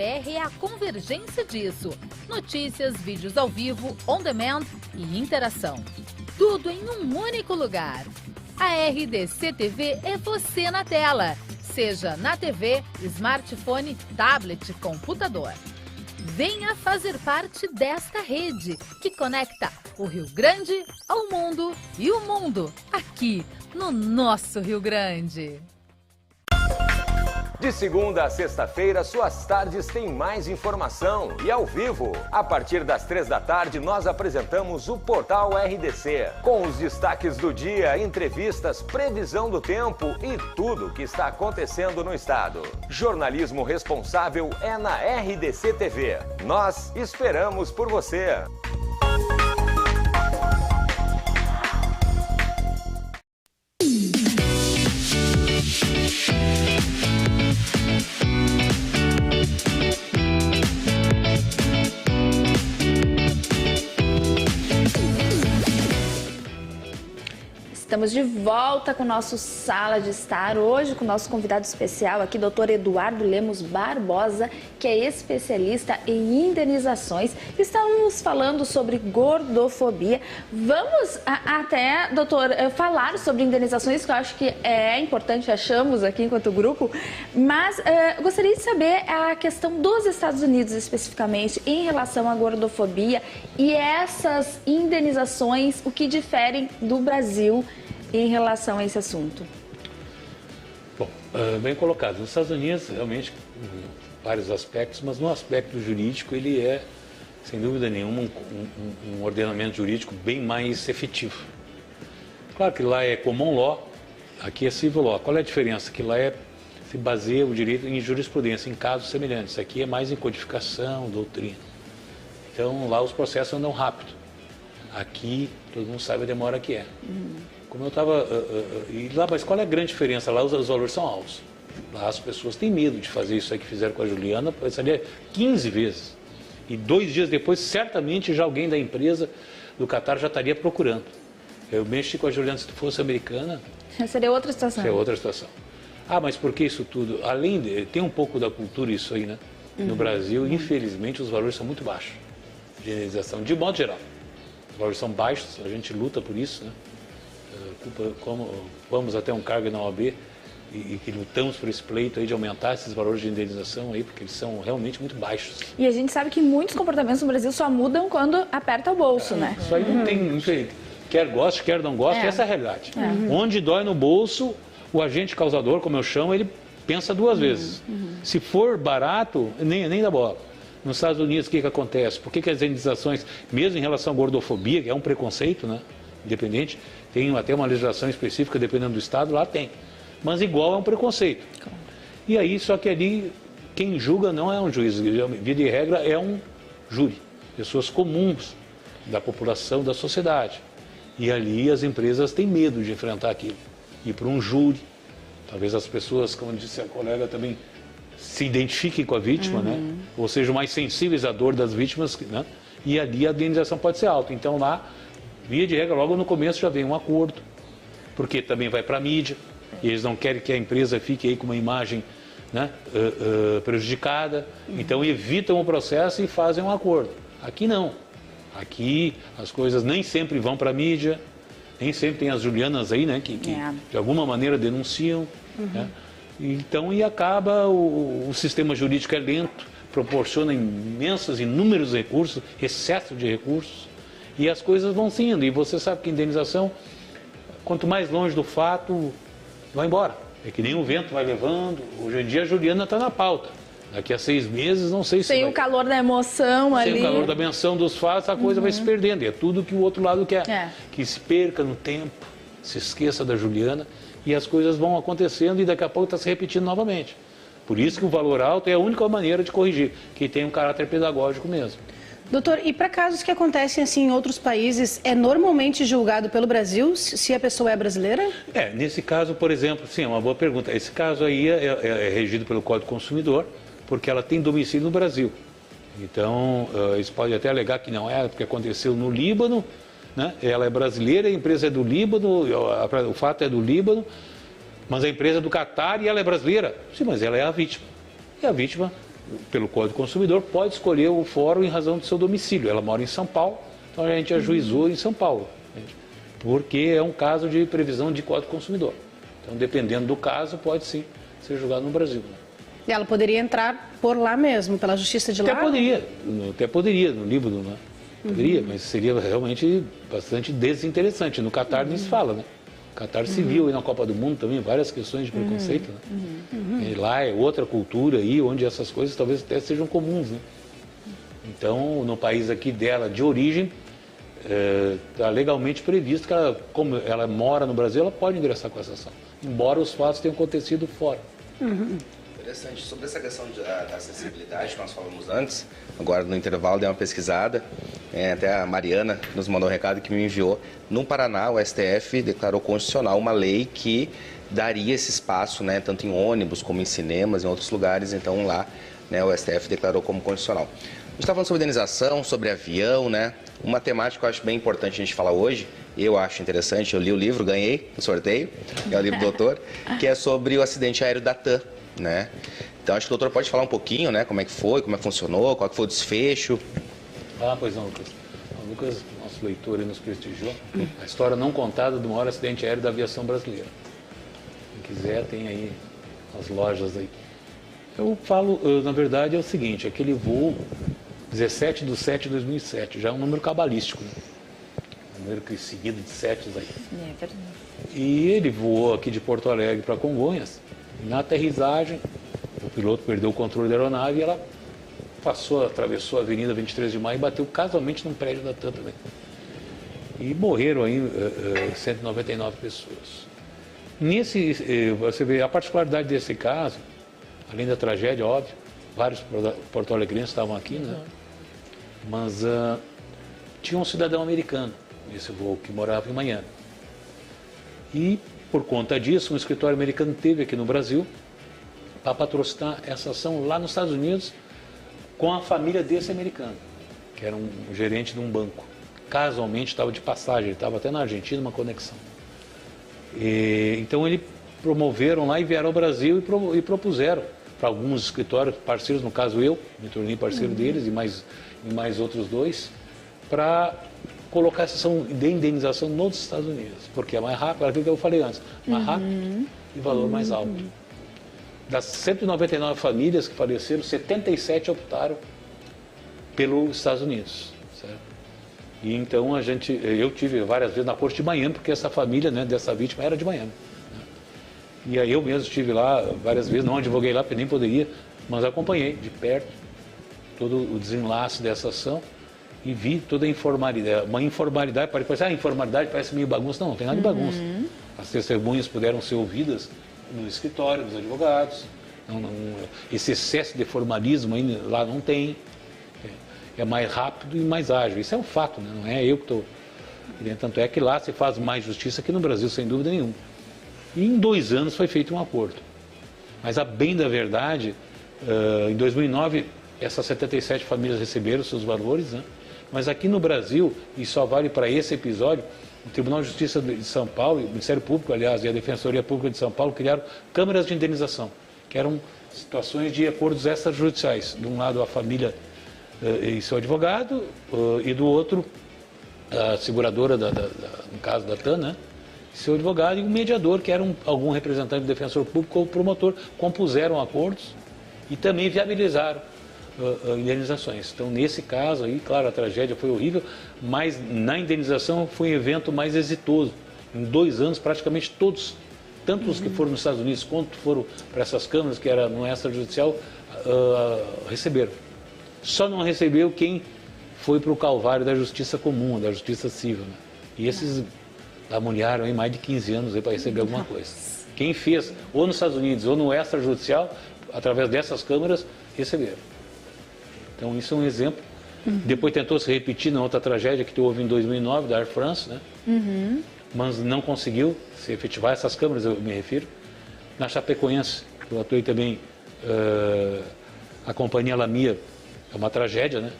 N: é a convergência disso. Notícias, vídeos ao vivo, on demand e interação. Tudo em um único lugar. A RDC TV é você na tela, seja na TV, smartphone, tablet, computador. Venha fazer parte desta rede que conecta o Rio Grande ao mundo e o mundo aqui no nosso Rio Grande.
O: De segunda a sexta-feira, suas tardes têm mais informação e ao vivo. A partir das 3 da tarde, nós apresentamos o Portal RDC, com os destaques do dia, entrevistas, previsão do tempo e tudo o que está acontecendo no estado. Jornalismo responsável é na RDC TV. Nós esperamos por você.
B: Estamos de volta com o nosso Sala de Estar, hoje com o nosso convidado especial aqui, Dr. Eduardo Lemos Barbosa, que é especialista em indenizações. Estamos falando sobre gordofobia. Vamos até, doutor, falar sobre indenizações, que eu acho que é importante, achamos aqui enquanto grupo, mas gostaria de saber a questão dos Estados Unidos especificamente em relação à gordofobia e essas indenizações, o que diferem do Brasil em relação a esse assunto.
D: Bom, bem colocado. Nos Estados Unidos, realmente, vários aspectos, mas no aspecto jurídico ele é, sem dúvida nenhuma, um ordenamento jurídico bem mais efetivo. Claro que lá é common law, aqui é civil law. Qual é a diferença? Que lá se baseia o direito em jurisprudência, em casos semelhantes. Aqui é mais em codificação, doutrina. Então, lá os processos andam rápido. Aqui, todo mundo sabe a demora que é. Como eu estava... mas qual é a grande diferença? Lá os valores são altos. Lá as pessoas têm medo de fazer isso aí que fizeram com a Juliana, pensaria 15 vezes. E 2 dias depois, certamente, já alguém da empresa do Qatar já estaria procurando. Eu mexi com a Juliana, se fosse americana...
B: Seria outra situação.
D: Seria outra situação. Mas por que isso tudo? Além de... Tem um pouco da cultura isso aí, né? No Brasil, infelizmente, os valores são muito baixos de indenização, de modo geral. Os valores são baixos, a gente luta por isso, né? Vamos até um cargo na OAB e que lutamos por esse pleito aí de aumentar esses valores de indenização aí, porque eles são realmente muito baixos.
B: E a gente sabe que muitos comportamentos no Brasil só mudam quando aperta o bolso, né?
D: Isso aí não tem, quer goste, quer não goste, essa é a realidade. Onde dói no bolso, o agente causador, como eu chamo, ele pensa 2 vezes. Se for barato, nem dá bola. Nos Estados Unidos, o que acontece? Por que as indenizações, mesmo em relação à gordofobia, que é um preconceito, né? Independente, tem até uma legislação específica, dependendo do estado, lá tem. Mas igual é um preconceito. Claro. E aí, só que ali, quem julga não é um juiz, via de regra é um júri. Pessoas comuns da população, da sociedade. E ali as empresas têm medo de enfrentar aquilo. ir para um júri. Talvez as pessoas, como disse a colega, também se identifiquem com a vítima, né? Ou sejam mais sensíveis à dor das vítimas, né? E ali a indenização pode ser alta. Então lá, via de regra, logo no começo já vem um acordo, porque também vai para a mídia, e eles não querem que a empresa fique aí com uma imagem, né, prejudicada, então evitam o processo e fazem um acordo. Aqui não. Aqui as coisas nem sempre vão para a mídia, nem sempre tem as Julianas aí, né, que de alguma maneira denunciam, né? Então, e acaba, o sistema jurídico é lento, proporciona inúmeros recursos, excesso de recursos, e as coisas vão se indo. E você sabe que a indenização, quanto mais longe do fato, vai embora. É que nem o vento vai levando. Hoje em dia a Juliana está na pauta. Daqui a 6 meses, não sei se
B: Sem o calor da emoção ali.
D: Sem o calor da menção dos fatos, a coisa vai se perdendo. E é tudo que o outro lado quer. Que se perca no tempo, se esqueça da Juliana, e as coisas vão acontecendo e daqui a pouco está se repetindo novamente. Por isso que o valor alto é a única maneira de corrigir, que tem um caráter pedagógico mesmo.
C: Doutor, e para casos que acontecem assim em outros países, é normalmente julgado pelo Brasil se a pessoa é brasileira?
D: Nesse caso, por exemplo, sim, é uma boa pergunta. Esse caso aí é regido pelo Código do Consumidor, porque ela tem domicílio no Brasil. Então, eles podem até alegar que não é, porque aconteceu no Líbano, né? Ela é brasileira, a empresa é do Líbano, o fato é do Líbano, mas a empresa é do Catar e ela é brasileira. Sim, mas ela é a vítima. E a vítima, pelo Código do Consumidor, pode escolher o fórum em razão do seu domicílio. Ela mora em São Paulo, então a gente ajuizou em São Paulo, porque é um caso de previsão de Código do Consumidor. Então, dependendo do caso, pode sim ser julgado no Brasil.
C: E ela poderia entrar por lá mesmo, pela justiça de lá?
D: Até poderia, no Líbano, né? Poderia, mas seria realmente bastante desinteressante. No Catar nem se fala, né? O Catar se viu aí na Copa do Mundo também, várias questões de preconceito, né? E lá é outra cultura aí, onde essas coisas talvez até sejam comuns, né? Então, no país aqui dela, de origem, está legalmente previsto que ela, como ela mora no Brasil, ela pode ingressar com essa ação, embora os fatos tenham acontecido fora.
E: Interessante. Sobre essa questão da acessibilidade que nós falamos antes, agora no intervalo dei uma pesquisada, até a Mariana nos mandou um recado que me enviou. No Paraná, o STF declarou constitucional uma lei que daria esse espaço, né, tanto em ônibus como em cinemas, em outros lugares. Então lá, né, o STF declarou como constitucional. A gente está falando sobre indenização, sobre avião, né? Uma temática que eu acho bem importante a gente falar hoje, eu acho interessante, eu li o livro, ganhei no sorteio, é o livro do doutor, que é sobre o acidente aéreo da TAM, né? Então acho que o doutor pode falar um pouquinho, né, como é que foi, como é que funcionou, qual que foi o desfecho.
D: Pois não, Lucas. O Lucas, nosso leitor, nos prestigiou. A história não contada do maior acidente aéreo da aviação brasileira. Quem quiser, tem aí as lojas aí. Eu falo, na verdade, é o seguinte, aquele voo 17/7/2007, já é um número cabalístico, né? Um número que seguido de setes aí.
B: É verdade.
D: E ele voou aqui de Porto Alegre para Congonhas. Na aterrissagem, o piloto perdeu o controle da aeronave e ela atravessou a Avenida 23 de Maio e bateu casualmente num prédio da TAM também. E morreram aí 199 pessoas. Você vê a particularidade desse caso, além da tragédia, óbvio, vários porto-alegrenses estavam aqui, né? Mas tinha um cidadão americano nesse voo que morava em Miami. E, por conta disso, um escritório americano teve aqui no Brasil para patrocinar essa ação lá nos Estados Unidos com a família desse americano, que era um gerente de um banco. Casualmente estava de passagem, ele estava até na Argentina, uma conexão. Então, eles promoveram lá e vieram ao Brasil e propuseram para alguns escritórios parceiros, no caso eu, me tornei parceiro deles e mais outros 2, para colocar essa ação de indenização nos Estados Unidos, porque é mais rápido, aquilo que eu falei antes, mais rápido e valor mais alto. Das 199 famílias que faleceram, 77 optaram pelos Estados Unidos, certo? E então eu tive várias vezes na corte de Miami, porque essa família, né, dessa vítima era de Miami. Né? E aí eu mesmo estive lá várias vezes, não advoguei lá porque nem poderia, mas acompanhei de perto todo o desenlace dessa ação e vi toda a informalidade. Uma informalidade, informalidade parece meio bagunça. Não tem nada de bagunça. As testemunhas puderam ser ouvidas no escritório dos advogados. Esse excesso de formalismo aí, lá não tem. É mais rápido e mais ágil. Isso é um fato, né? Não é eu que estou... Tanto é que lá se faz mais justiça que no Brasil, sem dúvida nenhuma. E em 2 anos foi feito um acordo. Mas a bem da verdade, em 2009, essas 77 famílias receberam seus valores, né? Mas aqui no Brasil, e só vale para esse episódio, o Tribunal de Justiça de São Paulo, o Ministério Público, aliás, e a Defensoria Pública de São Paulo criaram câmaras de indenização, que eram situações de acordos extrajudiciais. De um lado, a família e seu advogado, e do outro, a seguradora, no caso da TAN, né? Seu advogado e um mediador, que era algum representante do defensor público ou promotor, compuseram acordos e também viabilizaram indenizações. Então, nesse caso aí, claro, a tragédia foi horrível, mas na indenização foi um evento mais exitoso. Em 2 anos, praticamente todos, tanto os que foram nos Estados Unidos quanto foram para essas câmaras, que era no extrajudicial, receberam. Só não recebeu quem foi para o calvário da justiça comum, da justiça civil, né? E esses lamuniaram aí mais de 15 anos para receber alguma coisa. Quem fez, ou nos Estados Unidos ou no extrajudicial, através dessas câmaras, receberam. Então, isso é um exemplo. Depois tentou se repetir na outra tragédia que houve em 2009, da Air France, né? Mas não conseguiu se efetivar essas câmaras, eu me refiro. Na Chapecoense, eu atuei também, a companhia Lamia, é uma tragédia, né?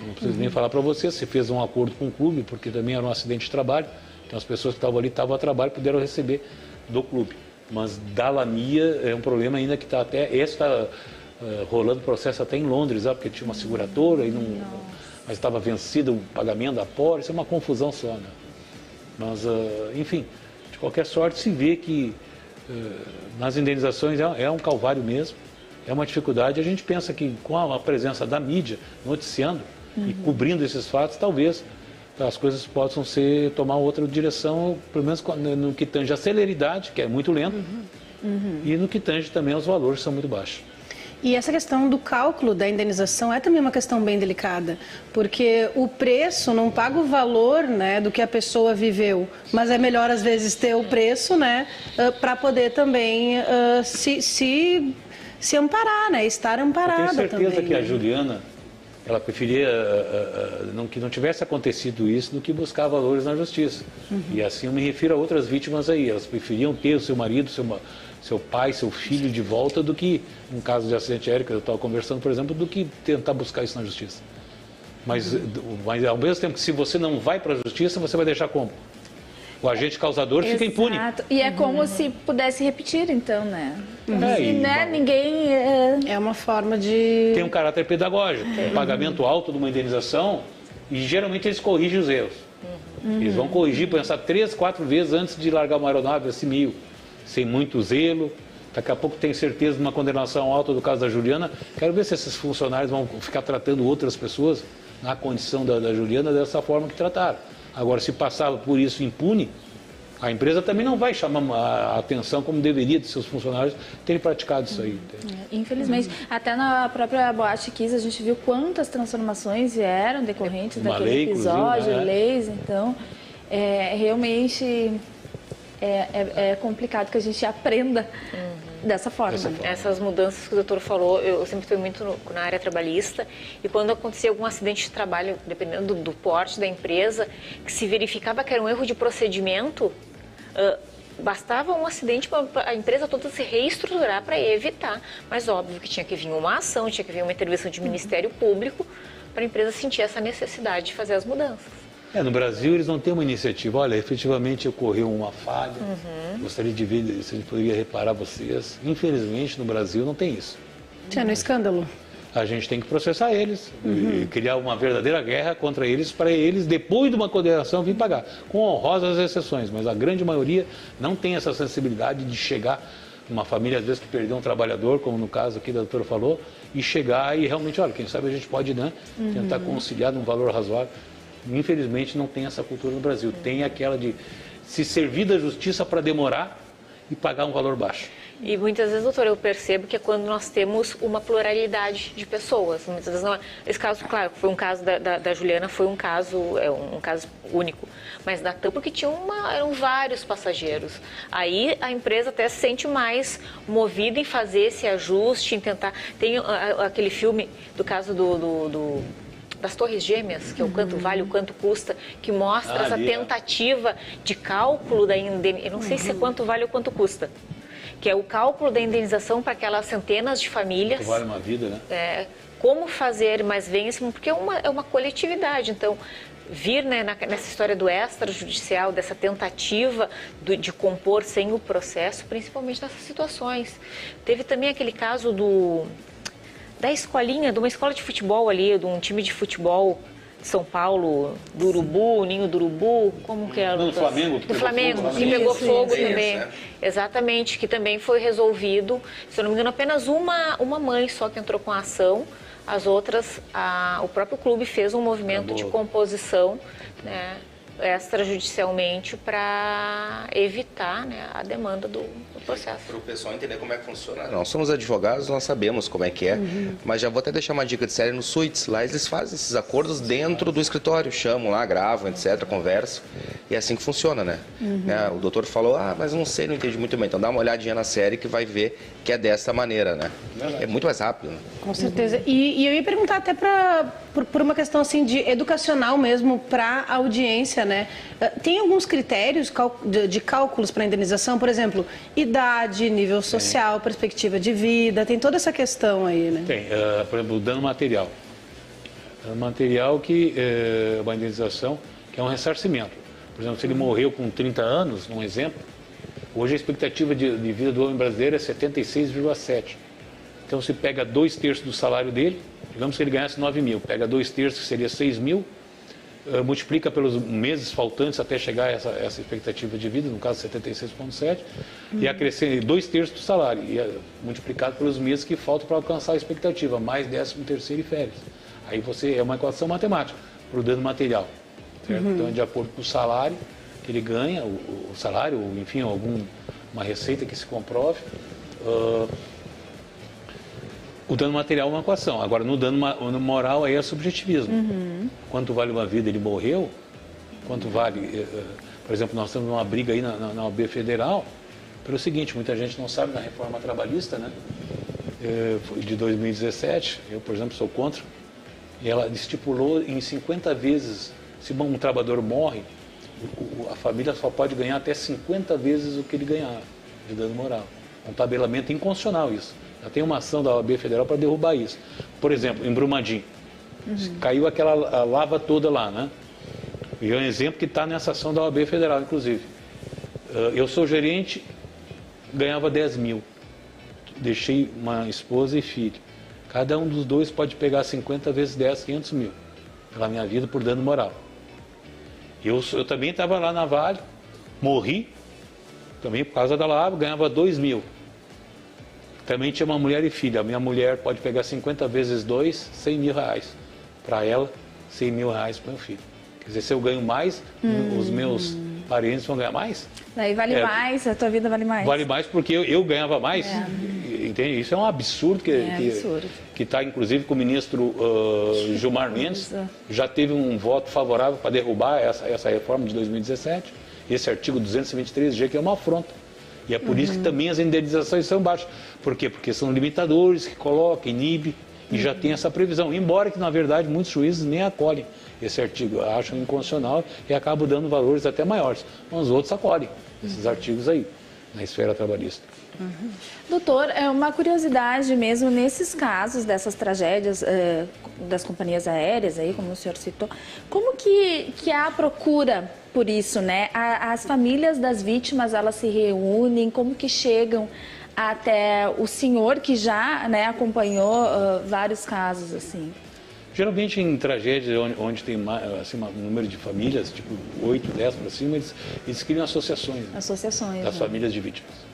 D: Não preciso nem falar para você, se fez um acordo com o clube, porque também era um acidente de trabalho. Então, as pessoas que estavam ali estavam a trabalho e puderam receber do clube. Mas da Lamia é um problema ainda que está até... Esse está rolando processo até em Londres, porque tinha uma seguradora, mas estava vencido o pagamento da pólice, é uma confusão só, né? Mas, enfim, de qualquer sorte se vê que nas indenizações é um calvário mesmo, é uma dificuldade. A gente pensa que com a presença da mídia noticiando e cobrindo esses fatos, talvez as coisas possam tomar outra direção, pelo menos no que tange a celeridade, que é muito lento, e no que tange também os valores, que são muito baixos.
C: E essa questão do cálculo da indenização é também uma questão bem delicada, porque o preço não paga o valor, né, do que a pessoa viveu, mas é melhor às vezes ter o preço, né, para poder também se amparar, né, estar amparada também.
D: Eu tenho certeza que a Juliana, ela preferia que não tivesse acontecido isso do que buscar valores na justiça. E assim eu me refiro a outras vítimas aí, elas preferiam ter o seu marido, seu pai, seu filho de volta do que, um caso de acidente aéreo que eu estava conversando, por exemplo, do que tentar buscar isso na justiça. Mas ao mesmo tempo que se você não vai para a justiça, você vai deixar como? O agente causador fica impune.
B: E é como se pudesse repetir, então, né? Ninguém...
C: É uma forma de...
D: Tem um caráter pedagógico, um pagamento alto de uma indenização, e geralmente eles corrigem os erros. Eles vão corrigir, pensar 3, 4 vezes antes de largar uma aeronave assim meio, sem muito zelo. Daqui a pouco tem certeza de uma condenação alta do caso da Juliana. Quero ver se esses funcionários vão ficar tratando outras pessoas na condição da Juliana dessa forma que trataram. Agora, se passava por isso impune, a empresa também não vai chamar a atenção como deveria de seus funcionários terem praticado isso aí.
B: Infelizmente. Até na própria Boate Kiss a gente viu quantas transformações vieram decorrentes daquele episódio, leis. Então, realmente é complicado que a gente aprenda dessa forma.
F: Essas mudanças que o doutor falou, eu sempre fui muito na área trabalhista, e quando acontecia algum acidente de trabalho, dependendo do porte da empresa, que se verificava que era um erro de procedimento, bastava um acidente para a empresa toda se reestruturar para evitar. Mas óbvio que tinha que vir uma ação, tinha que vir uma intervenção de Ministério Público para a empresa sentir essa necessidade de fazer as mudanças.
D: No Brasil eles não têm uma iniciativa, olha, efetivamente ocorreu uma falha, gostaria de ver se a gente poderia reparar vocês. Infelizmente no Brasil não tem isso.
C: É no escândalo.
D: A gente tem que processar eles, e criar uma verdadeira guerra contra eles, para eles, depois de uma condenação, vir pagar. Com honrosas exceções, mas a grande maioria não tem essa sensibilidade de chegar, uma família às vezes que perdeu um trabalhador, como no caso aqui da doutora falou, e chegar e realmente, olha, quem sabe a gente pode, né, tentar conciliar num valor razoável. Infelizmente não tem essa cultura no Brasil. Tem aquela de se servir da justiça para demorar e pagar um valor baixo.
F: E muitas vezes, doutor, eu percebo que é quando nós temos uma pluralidade de pessoas. Muitas vezes não é. Esse caso, claro, foi um caso da Juliana, foi um caso único. Mas da TAM, porque eram vários passageiros. Aí a empresa até se sente mais movida em fazer esse ajuste, em tentar... Tem aquele filme do caso do das Torres Gêmeas, que é o quanto vale, o quanto custa, que mostra essa tentativa de cálculo da indenização. Eu não sei se é quanto vale ou quanto custa, que é o cálculo da indenização para aquelas centenas de famílias.
D: Que vale uma vida, né?
F: Como fazer mais vencimento, porque é uma coletividade. Então, vir, né, nessa história do extrajudicial, dessa tentativa de compor sem o processo, principalmente nessas situações. Teve também aquele caso da escolinha, de uma escola de futebol ali, de um time de futebol de São Paulo, do Urubu, Ninho do Urubu, como que era?
D: Do Flamengo.
F: Do Flamengo, que pegou fogo também. Exatamente, que também foi resolvido. Se eu não me engano, apenas uma mãe só que entrou com a ação. As outras, o próprio clube fez um movimento de composição, né, extrajudicialmente para evitar, né, a demanda do processo.
E: Para o pessoal entender como é que funciona. Nós somos advogados, nós sabemos como é que é, mas já vou até deixar uma dica de série no Suítes. Lá eles fazem esses acordos dentro do escritório, chamam lá, gravam, etc., conversam, e é assim que funciona, né? O doutor falou, mas não sei, não entendi muito bem, então dá uma olhadinha na série que vai ver que é dessa maneira, né? É muito mais rápido, né?
C: Com certeza. E eu ia perguntar até por uma questão assim de educacional mesmo para a audiência, né? Tem alguns critérios de cálculos para indenização, por exemplo, idade, nível social, perspectiva de vida, tem toda essa questão aí, né?
D: Tem, por exemplo, o dano material. Dano material que é uma indenização que é um ressarcimento. Por exemplo, se ele morreu com 30 anos, um exemplo, hoje a expectativa de vida do homem brasileiro é 76,7. Então, se pega 2/3 do salário dele, digamos que ele ganhasse 9 mil, pega 2/3, que seria 6 mil, multiplica pelos meses faltantes até chegar a essa expectativa de vida, no caso 76,7, e acrescenta 2/3 do salário, e multiplicado pelos meses que faltam para alcançar a expectativa, mais 13º e férias. Aí você é uma equação matemática para o dano material, certo? Então, é de acordo com o salário que ele ganha, o salário, ou enfim, uma receita que se comprove, o dano material é uma equação. Agora, no dano moral, aí é subjetivismo. Quanto vale uma vida? Ele morreu? Quanto vale... por exemplo, nós temos uma briga aí na OAB Federal, pelo seguinte, muita gente não sabe, na reforma trabalhista, né, de 2017, eu, por exemplo, sou contra, e ela estipulou em 50 vezes, se um trabalhador morre, a família só pode ganhar até 50 vezes o que ele ganhava de dano moral. Um tabelamento inconstitucional isso. Já tem uma ação da OAB Federal para derrubar isso. Por exemplo, em Brumadinho, caiu aquela lava toda lá, né? E é um exemplo que está nessa ação da OAB Federal, inclusive. Eu sou gerente, ganhava 10 mil. Deixei uma esposa e filho. Cada um dos dois pode pegar 50 vezes 10, 500 mil. Pela minha vida, por dano moral. Eu também estava lá na Vale, morri, também por causa da lava, ganhava 2 mil. Também tinha uma mulher e filha. A minha mulher pode pegar 50 vezes 2, 100 mil reais. Para ela, 100 mil reais para o meu filho. Quer dizer, se eu ganho mais, os meus parentes vão ganhar mais.
B: Daí vale mais, a tua vida vale mais.
D: Vale mais porque eu ganhava mais. Entende? Isso é um absurdo que está, inclusive, com o ministro Gilmar Mendes. Já teve um voto favorável para derrubar essa reforma de 2017. Esse artigo 223G, que é uma afronta. E é por isso que também as indenizações são baixas. Por quê? Porque são limitadores que colocam, inibe, e já tem essa previsão. Embora que, na verdade, muitos juízes nem acolhem esse artigo, acham inconstitucional e acabam dando valores até maiores. Mas os outros acolhem esses artigos aí, na esfera trabalhista.
B: Doutor, é uma curiosidade mesmo nesses casos dessas tragédias das companhias aéreas, aí, como o senhor citou, como que há a procura por isso, né? As famílias das vítimas, elas se reúnem, como que chegam até o senhor que já, né, acompanhou vários casos assim?
D: Geralmente em tragédias onde tem assim, um número de famílias, tipo 8, 10 para cima, eles criam associações.
B: Associações.
D: Das famílias de vítimas.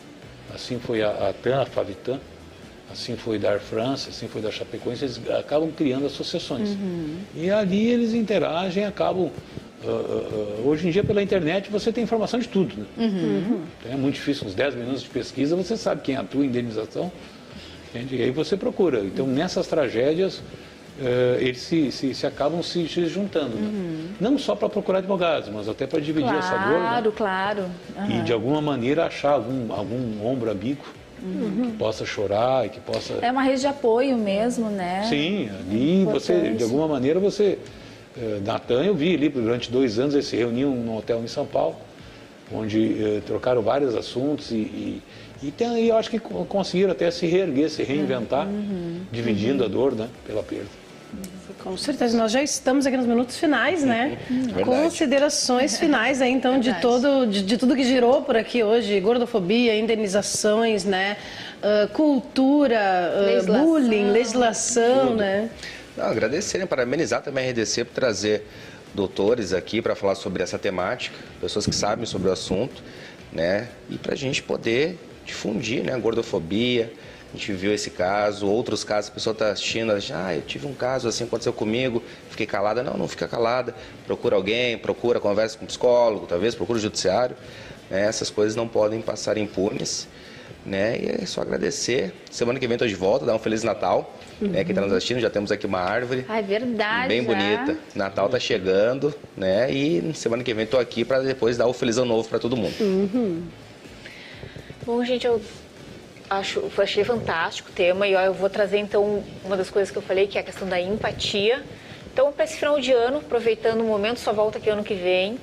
D: Assim foi a TAM, a Favitan, assim foi da Air France, assim foi da Chapecoense, eles acabam criando associações. E ali eles interagem, acabam... hoje em dia, pela internet, você tem informação de tudo. Né? Então, é muito difícil, uns 10 minutos de pesquisa, você sabe quem atua em indenização, entende? E aí você procura. Então, nessas tragédias, eles se acabam se juntando. Né? Não só para procurar advogados, mas até para dividir essa dor.
B: Claro.
D: E, de alguma maneira, achar algum ombro amigo que possa chorar e que possa...
B: É uma rede de apoio mesmo, né?
D: Sim, ali você, de alguma maneira, você... Natan, eu vi ali durante 2 anos, eles se reuniam num hotel em São Paulo, onde trocaram vários assuntos e eu acho que conseguiram até se reerguer, se reinventar, dividindo a dor, né, pela perda.
C: Com certeza, nós já estamos aqui nos minutos finais, né? Considerações finais aí, então, de tudo que girou por aqui hoje, gordofobia, indenizações, né? Cultura, bullying, legislação, né?
E: Não, agradecer, né? Parabenizar também a RDC por trazer doutores aqui para falar sobre essa temática, pessoas que sabem sobre o assunto, né? E para a gente poder difundir, né? A gordofobia. A gente viu esse caso, outros casos, a pessoa está assistindo, eu tive um caso assim, aconteceu comigo, fiquei calada. Não fica calada, procura alguém, conversa com um psicólogo, talvez, procura o judiciário. Né? Essas coisas não podem passar impunes, né? E é só agradecer. Semana que vem estou de volta, dar um Feliz Natal. Né? Quem está nos assistindo, já temos aqui uma árvore.
B: É verdade.
E: Bem bonita. Natal está chegando, né? E semana que vem estou aqui para depois dar o Feliz Ano Novo para todo mundo.
F: Bom, gente, eu achei fantástico o tema e eu vou trazer então uma das coisas que eu falei, que é a questão da empatia. Então, para esse final de ano, aproveitando o momento, só volta aqui ano que vem.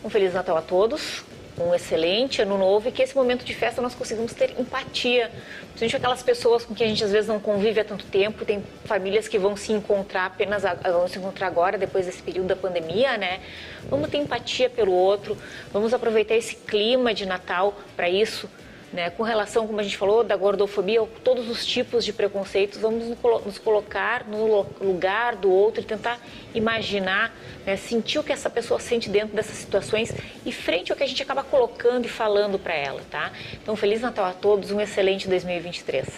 F: Um Feliz Natal a todos, um excelente Ano Novo e que esse momento de festa nós conseguimos ter empatia. Principalmente aquelas pessoas com quem a gente às vezes não convive há tanto tempo, tem famílias que vão se encontrar vão se encontrar agora, depois desse período da pandemia, né? Vamos ter empatia pelo outro, vamos aproveitar esse clima de Natal para isso. Né, com relação, como a gente falou, da gordofobia, todos os tipos de preconceitos, vamos nos colocar no lugar do outro e tentar imaginar, né, sentir o que essa pessoa sente dentro dessas situações e frente ao que a gente acaba colocando e falando para ela, tá? Então, Feliz Natal a todos, um excelente 2023.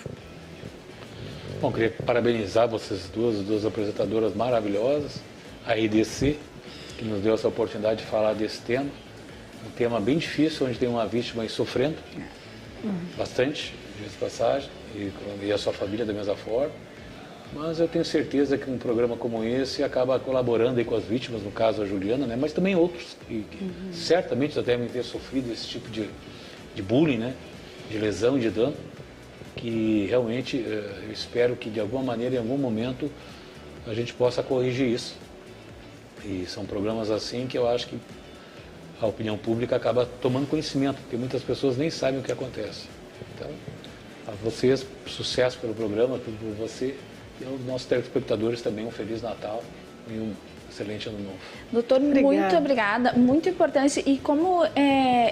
D: Bom, queria parabenizar vocês duas apresentadoras maravilhosas, a RDC, que nos deu essa oportunidade de falar desse tema, um tema bem difícil, onde tem uma vítima aí sofrendo, bastante, de passagem, e a sua família da mesma forma. Mas eu tenho certeza que um programa como esse acaba colaborando aí com as vítimas, no caso a Juliana, né? Mas também outros que certamente já devem ter sofrido esse tipo de bullying, né? De lesão e de dano, que realmente eu espero que de alguma maneira, em algum momento, a gente possa corrigir isso. E são programas assim que eu acho que a opinião pública acaba tomando conhecimento, porque muitas pessoas nem sabem o que acontece. Então, a vocês, sucesso pelo programa, tudo por você, e aos nossos telespectadores também um Feliz Natal e um excelente Ano Novo.
B: Doutor, muito obrigada, muito importante. E como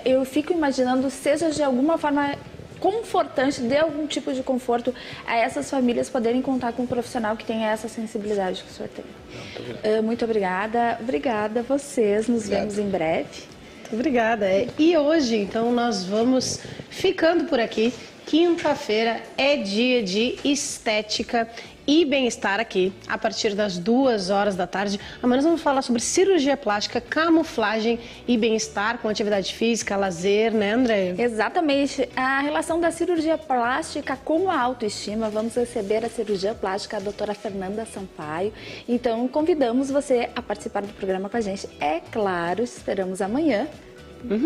B: eu fico imaginando, seja de alguma forma confortante, dê algum tipo de conforto a essas famílias poderem contar com um profissional que tenha essa sensibilidade que o senhor tem. Muito obrigada. Obrigada a vocês, nos vemos em breve.
C: Obrigada. E hoje, então, nós vamos ficando por aqui. Quinta-feira é dia de estética e bem-estar aqui, a partir das 2 horas da tarde. Amanhã nós vamos falar sobre cirurgia plástica, camuflagem e bem-estar com atividade física, lazer, né, André?
B: Exatamente. A relação da cirurgia plástica com a autoestima. Vamos receber a cirurgia plástica, a doutora Fernanda Sampaio. Então, convidamos você a participar do programa com a gente. É claro, esperamos amanhã.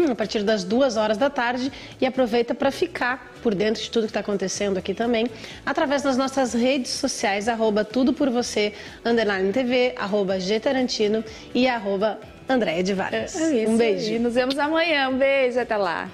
C: A partir das 2 horas da tarde, e aproveita para ficar por dentro de tudo que está acontecendo aqui também, através das nossas redes sociais, @tudoporvocê, _TV, @gtarantino e @Andréia de Vargas.
B: Um beijo. E nos vemos amanhã. Um beijo, até lá.